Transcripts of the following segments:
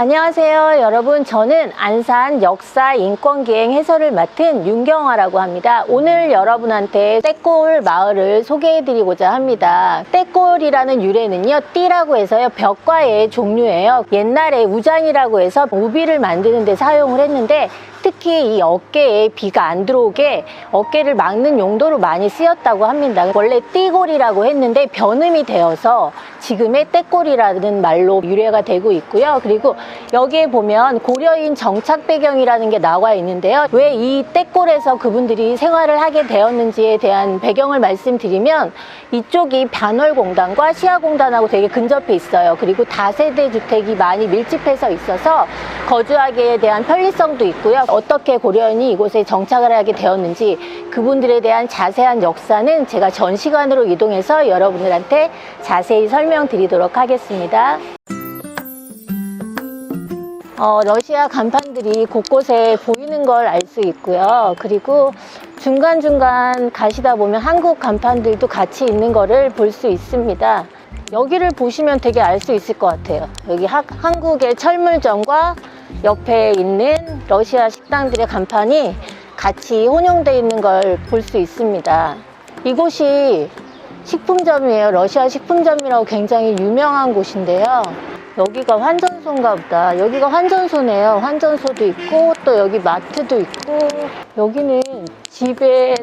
안녕하세요 여러분, 저는 안산 역사 인권기행 해설을 맡은 윤경화라고 합니다. 오늘 여러분한테 떼골 마을을 소개해드리고자 합니다. 떼골이라는 유래는요, 띠라고 해서요 벽과의 종류예요. 옛날에 우장이라고 해서 우비를 만드는 데 사용을 했는데, 특히 이 어깨에 비가 안 들어오게 어깨를 막는 용도로 많이 쓰였다고 합니다. 원래 띠골이라고 했는데 변음이 되어서 지금의 떼골이라는 말로 유래가 되고 있고요. 그리고 여기에 보면 고려인 정착 배경이라는 게 나와 있는데요. 왜 이 떼골에서 그분들이 생활을 하게 되었는지에 대한 배경을 말씀드리면, 이쪽이 반월공단과 시야공단하고 되게 근접해 있어요. 그리고 다세대 주택이 많이 밀집해서 있어서 거주하기에 대한 편리성도 있고요. 어떻게 고려인이 이곳에 정착을 하게 되었는지, 그분들에 대한 자세한 역사는 제가 전시관으로 이동해서 여러분들한테 자세히 설명드리도록 하겠습니다. 러시아 간판들이 곳곳에 보이는 걸 알 수 있고요. 그리고 중간중간 가시다 보면 한국 간판들도 같이 있는 거를 볼 수 있습니다. 여기를 보시면 되게 알 수 있을 것 같아요. 여기 한국의 철물점과 옆에 있는 러시아 식당들의 간판이 같이 혼용되어 있는 걸 볼 수 있습니다. 이곳이 식품점이에요. 러시아 식품점이라고 굉장히 유명한 곳인데요. 여기가 환전소인가 보다. 여기가 환전소네요. 환전소도 있고, 또 여기 마트도 있고, 여기는 집에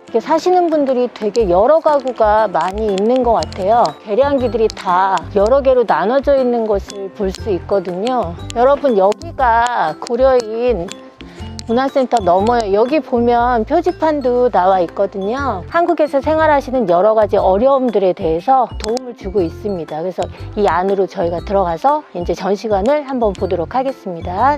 이렇게 사시는 분들이 되게 여러 가구가 많이 있는 것 같아요. 계량기들이 다 여러 개로 나눠져 있는 것을 볼 수 있거든요. 여러분, 여기가 고려인 문화센터 너머에, 여기 보면 표지판도 나와 있거든요. 한국에서 생활하시는 여러 가지 어려움들에 대해서 도움을 주고 있습니다. 그래서 이 안으로 저희가 들어가서 이제 전시관을 한번 보도록 하겠습니다.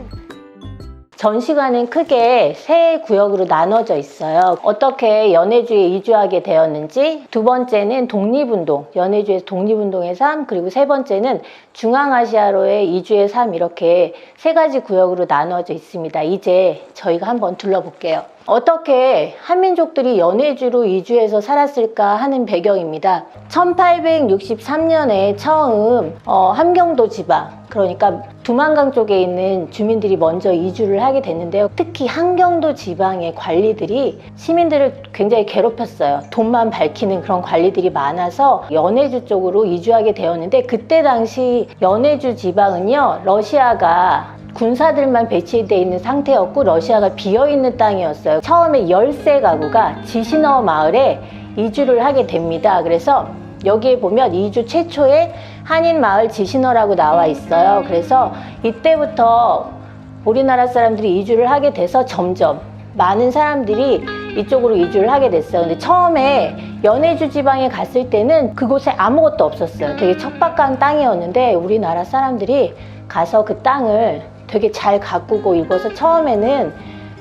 전시관은 크게 세 구역으로 나눠져 있어요. 어떻게 연해주에 이주하게 되었는지, 두 번째는 독립운동, 연해주에서 독립운동의 삶, 그리고 세 번째는 중앙아시아로의 이주의 삶, 이렇게 세 가지 구역으로 나눠져 있습니다. 이제 저희가 한번 둘러볼게요. 어떻게 한민족들이 연해주로 이주해서 살았을까 하는 배경입니다. 1863년에 처음 함경도 지방, 그러니까 두만강 쪽에 있는 주민들이 먼저 이주를 하게 됐는데요. 특히 함경도 지방의 관리들이 시민들을 굉장히 괴롭혔어요. 돈만 밝히는 그런 관리들이 많아서 연해주 쪽으로 이주하게 되었는데, 그때 당시 연해주 지방은요, 러시아가 군사들만 배치되어 있는 상태였고 러시아가 비어있는 땅이었어요. 처음에 13가구가 지시너 마을에 이주를 하게 됩니다. 그래서 여기에 보면 이주 최초의 한인 마을 지시너라고 나와 있어요. 그래서 이때부터 우리나라 사람들이 이주를 하게 돼서 점점 많은 사람들이 이쪽으로 이주를 하게 됐어요. 근데 처음에 연해주 지방에 갔을 때는 그곳에 아무것도 없었어요. 되게 척박한 땅이었는데 우리나라 사람들이 가서 그 땅을 되게 잘 가꾸고, 이곳을 처음에는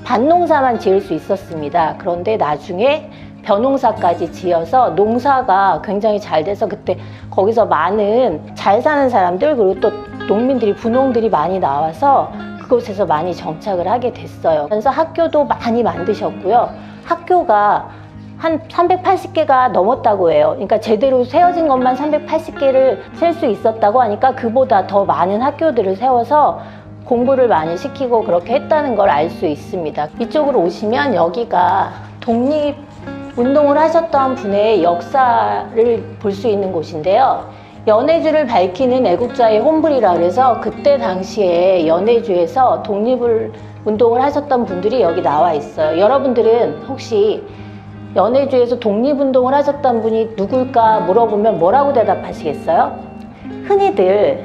밭농사만 지을 수 있었습니다. 그런데 나중에 벼농사까지 지어서 농사가 굉장히 잘 돼서 그때 거기서 많은 잘 사는 사람들, 그리고 또 농민들이, 분농들이 많이 나와서 그곳에서 많이 정착을 하게 됐어요. 그래서 학교도 많이 만드셨고요. 학교가 한 380개가 넘었다고 해요. 그러니까 제대로 세워진 것만 380개를 셀 수 있었다고 하니까 그보다 더 많은 학교들을 세워서 공부를 많이 시키고 그렇게 했다는 걸 알 수 있습니다. 이쪽으로 오시면 여기가 독립운동을 하셨던 분의 역사를 볼 수 있는 곳인데요. 연해주를 밝히는 애국자의 혼불이라 그래서 그때 당시에 연해주에서 독립운동을 하셨던 분들이 여기 나와 있어요. 여러분들은 혹시 연해주에서 독립운동을 하셨던 분이 누굴까 물어보면 뭐라고 대답하시겠어요? 흔히들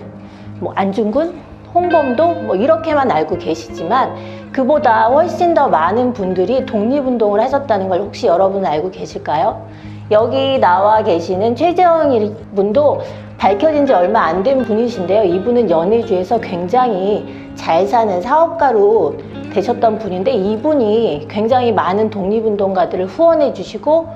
뭐 안중근, 홍범도 이렇게만 알고 계시지만, 그보다 훨씬 더 많은 분들이 독립운동을 하셨다는 걸 혹시 여러분 알고 계실까요? 여기 나와 계시는 최재형 분도 밝혀진 지 얼마 안 된 분이신데요. 이분은 연해주에서 굉장히 잘 사는 사업가로 되셨던 분인데, 이분이 굉장히 많은 독립운동가들을 후원해 주시고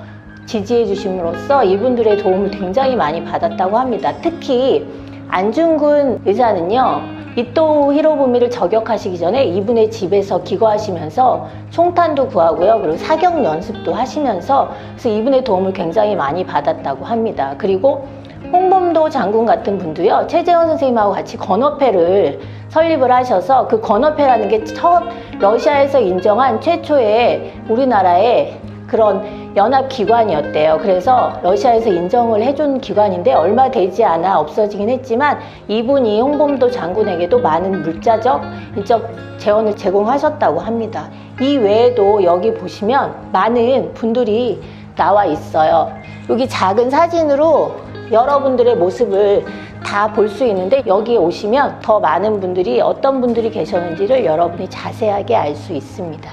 지지해 주심으로써 이분들의 도움을 굉장히 많이 받았다고 합니다. 특히 안중근 의사는요, 이토 히로부미를 저격하시기 전에 이분의 집에서 기거하시면서 총탄도 구하고요, 그리고 사격 연습도 하시면서, 그래서 이분의 도움을 굉장히 많이 받았다고 합니다. 그리고 홍범도 장군 같은 분도요, 최재원 선생님하고 같이 건어패를 설립을 하셔서 그 건어회라는 게 처음 러시아에서 인정한 최초의 우리나라의 그런 연합기관이었대요. 그래서 러시아에서 인정을 해준 기관인데 얼마 되지 않아 없어지긴 했지만 이분이 홍범도 장군에게도 많은 물자적, 인적 재원을 제공하셨다고 합니다. 이 외에도 여기 보시면 많은 분들이 나와 있어요. 여기 작은 사진으로 여러분들의 모습을 다 볼 수 있는데 여기에 오시면 더 많은 분들이 어떤 분들이 계셨는지를 여러분이 자세하게 알 수 있습니다.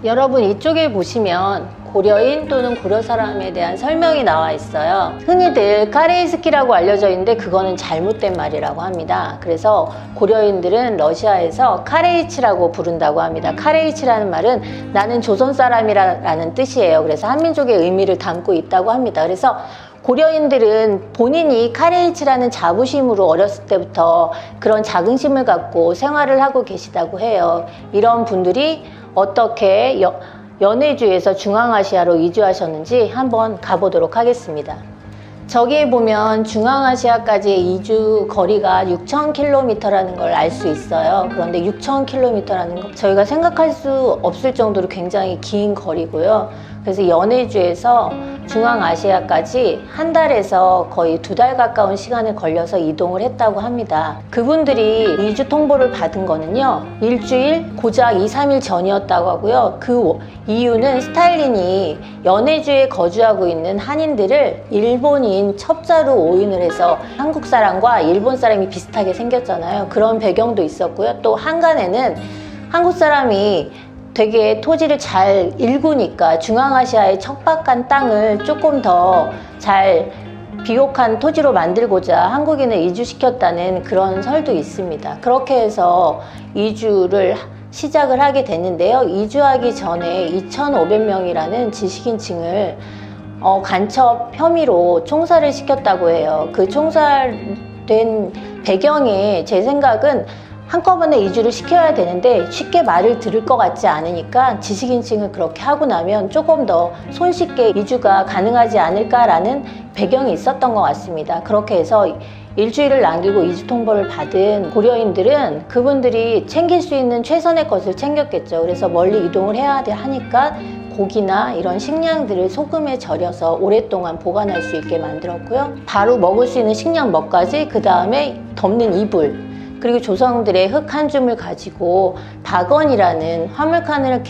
여러분 이쪽에 보시면 고려인 또는 고려 사람에 대한 설명이 나와 있어요. 흔히들 카레이스키라고 알려져 있는데 그거는 잘못된 말이라고 합니다. 그래서 고려인들은 러시아에서 카레이치라고 부른다고 합니다. 카레이치라는 말은 나는 조선 사람이라는 뜻이에요. 그래서 한민족의 의미를 담고 있다고 합니다. 그래서 고려인들은 본인이 카레이치라는 자부심으로 어렸을 때부터 그런 자긍심을 갖고 생활을 하고 계시다고 해요. 이런 분들이 어떻게 연해주에서 중앙아시아로 이주하셨는지 한번 가보도록 하겠습니다. 저기에 보면 중앙아시아까지의 이주 거리가 6,000km라는 걸 알 수 있어요. 그런데 6,000km라는 거 저희가 생각할 수 없을 정도로 굉장히 긴 거리고요. 그래서 연해주에서 중앙아시아까지 한 달에서 거의 2달 가까운 시간을 걸려서 이동을 했다고 합니다. 그분들이 이주 통보를 받은 거는요, 일주일, 고작 2, 3일 전이었다고 하고요. 그 이유는 스탈린이 연해주에 거주하고 있는 한인들을 일본인 첩자로 오인을 해서 한국 사람과 일본 사람이 비슷하게 생겼잖아요. 그런 배경도 있었고요. 또 한간에는 한국 사람이 되게 토지를 잘 일구니까 중앙아시아의 척박한 땅을 조금 더 잘 비옥한 토지로 만들고자 한국인을 이주시켰다는 그런 설도 있습니다. 그렇게 해서 이주를 시작을 하게 됐는데요. 이주하기 전에 2,500명이라는 지식인층을 간첩 혐의로 총살을 시켰다고 해요. 그 총살된 배경에 제 생각은 한꺼번에 이주를 시켜야 되는데 쉽게 말을 들을 것 같지 않으니까 지식인층을 그렇게 하고 나면 조금 더 손쉽게 이주가 가능하지 않을까라는 배경이 있었던 것 같습니다. 그렇게 해서 일주일을 남기고 이주 통보를 받은 고려인들은 그분들이 챙길 수 있는 최선의 것을 챙겼겠죠. 그래서 멀리 이동을 해야 하니까 고기나 이런 식량들을 소금에 절여서 오랫동안 보관할 수 있게 만들었고요. 바로 먹을 수 있는 식량 몇 가지, 그 다음에 덮는 이불, 그리고 조성들의 흙 한 줌을 가지고 박원이라는 화물칸을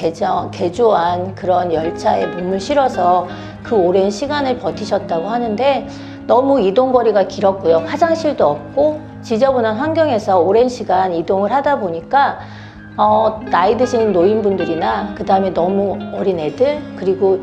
개조한 그런 열차에 몸을 실어서 그 오랜 시간을 버티셨다고 하는데 너무 이동거리가 길었고요. 화장실도 없고 지저분한 환경에서 오랜 시간 이동을 하다 보니까 나이 드신 노인분들이나 그 다음에 너무 어린 애들, 그리고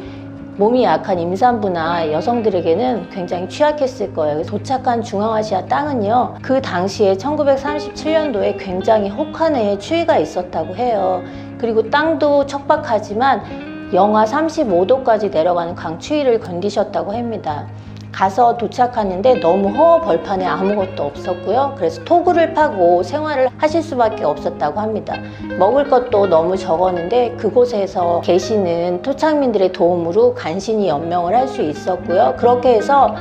몸이 약한 임산부나 여성들에게는 굉장히 취약했을 거예요. 도착한 중앙아시아 땅은요, 그 당시에 1937년도에 굉장히 혹한의 추위가 있었다고 해요. 그리고 땅도 척박하지만 영하 35도까지 내려가는 강추위를 견디셨다고 합니다. 가서 도착하는데 너무 허허벌판에 아무것도 없었고요. 그래서 토구를 파고 생활을 하실 수밖에 없었다고 합니다. 먹을 것도 너무 적었는데 그곳에서 계시는 토착민들의 도움으로 간신히 연명을 할 수 있었고요. 그렇게 해서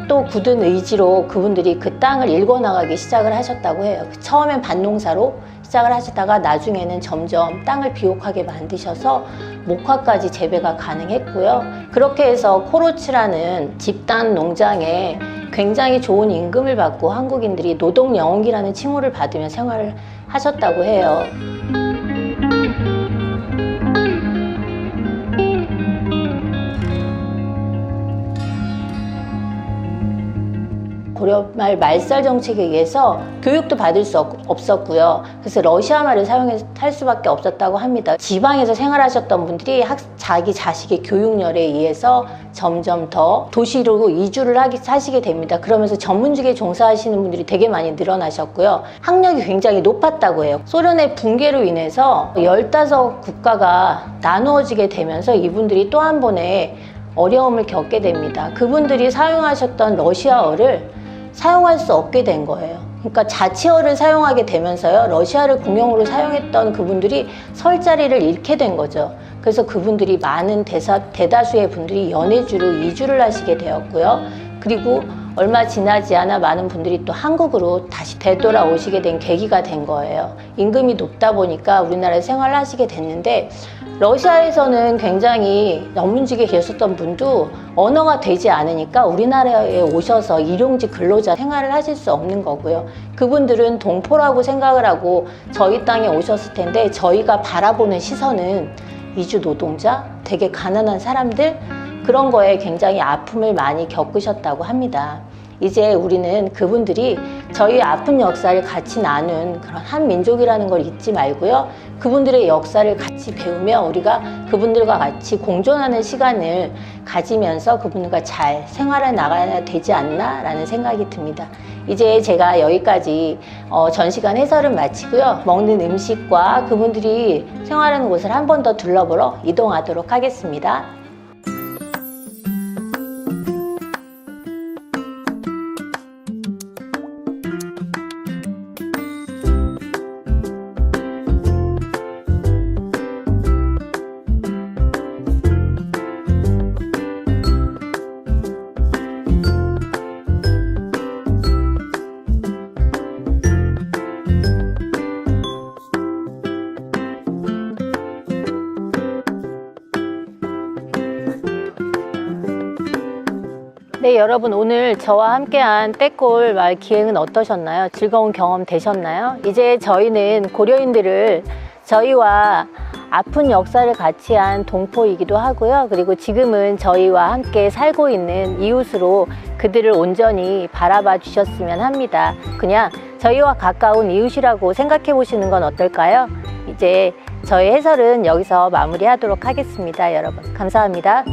또 굳은 의지로 그분들이 그 땅을 일궈나가기 시작을 하셨다고 해요. 처음엔 밭농사로 시작을 하시다가 나중에는 점점 땅을 비옥하게 만드셔서 목화까지 재배가 가능했고요. 그렇게 해서 코로츠라는 집단 농장에 굉장히 좋은 임금을 받고 한국인들이 노동영웅이라는 칭호를 받으며 생활을 하셨다고 해요. 고려말 말살 정책에 의해서 교육도 받을 수 없었고요. 그래서 러시아 말을 사용해서 할 수밖에 없었다고 합니다. 지방에서 생활하셨던 분들이 자기 자식의 교육열에 의해서 점점 더 도시로 이주를 하시게 됩니다. 그러면서 전문직에 종사하시는 분들이 되게 많이 늘어나셨고요. 학력이 굉장히 높았다고 해요. 소련의 붕괴로 인해서 15국가가 나누어지게 되면서 이분들이 또 한 번의 어려움을 겪게 됩니다. 그분들이 사용하셨던 러시아어를 사용할 수 없게 된 거예요. 그러니까 자치어를 사용하게 되면서요, 러시아를 공용어로 사용했던 그분들이 설 자리를 잃게 된 거죠. 그래서 그분들이 많은 대다수의 분들이 연해주로 이주를 하시게 되었고요. 그리고 얼마 지나지 않아 많은 분들이 또 한국으로 다시 되돌아오시게 된 계기가 된 거예요. 임금이 높다 보니까 우리나라에 생활을 하시게 됐는데, 러시아에서는 굉장히 전문직에 계셨던 분도 언어가 되지 않으니까 우리나라에 오셔서 일용직 근로자 생활을 하실 수 없는 거고요. 그분들은 동포라고 생각을 하고 저희 땅에 오셨을 텐데, 저희가 바라보는 시선은 이주 노동자, 되게 가난한 사람들, 그런 거에 굉장히 아픔을 많이 겪으셨다고 합니다. 이제 우리는 그분들이 저희 아픈 역사를 같이 나눈 그런 한 민족이라는 걸 잊지 말고요. 그분들의 역사를 같이 배우며 우리가 그분들과 같이 공존하는 시간을 가지면서 그분들과 잘 생활해 나가야 되지 않나 라는 생각이 듭니다. 이제 제가 여기까지 전시관 해설을 마치고요. 먹는 음식과 그분들이 생활하는 곳을 한 번 더 둘러보러 이동하도록 하겠습니다. 네, 여러분, 오늘 저와 함께한 떼골 마을 기행은 어떠셨나요? 즐거운 경험 되셨나요? 이제 저희는 고려인들을 저희와 아픈 역사를 같이 한 동포이기도 하고요. 그리고 지금은 저희와 함께 살고 있는 이웃으로 그들을 온전히 바라봐 주셨으면 합니다. 그냥 저희와 가까운 이웃이라고 생각해 보시는 건 어떨까요? 이제 저희 해설은 여기서 마무리하도록 하겠습니다. 여러분, 감사합니다.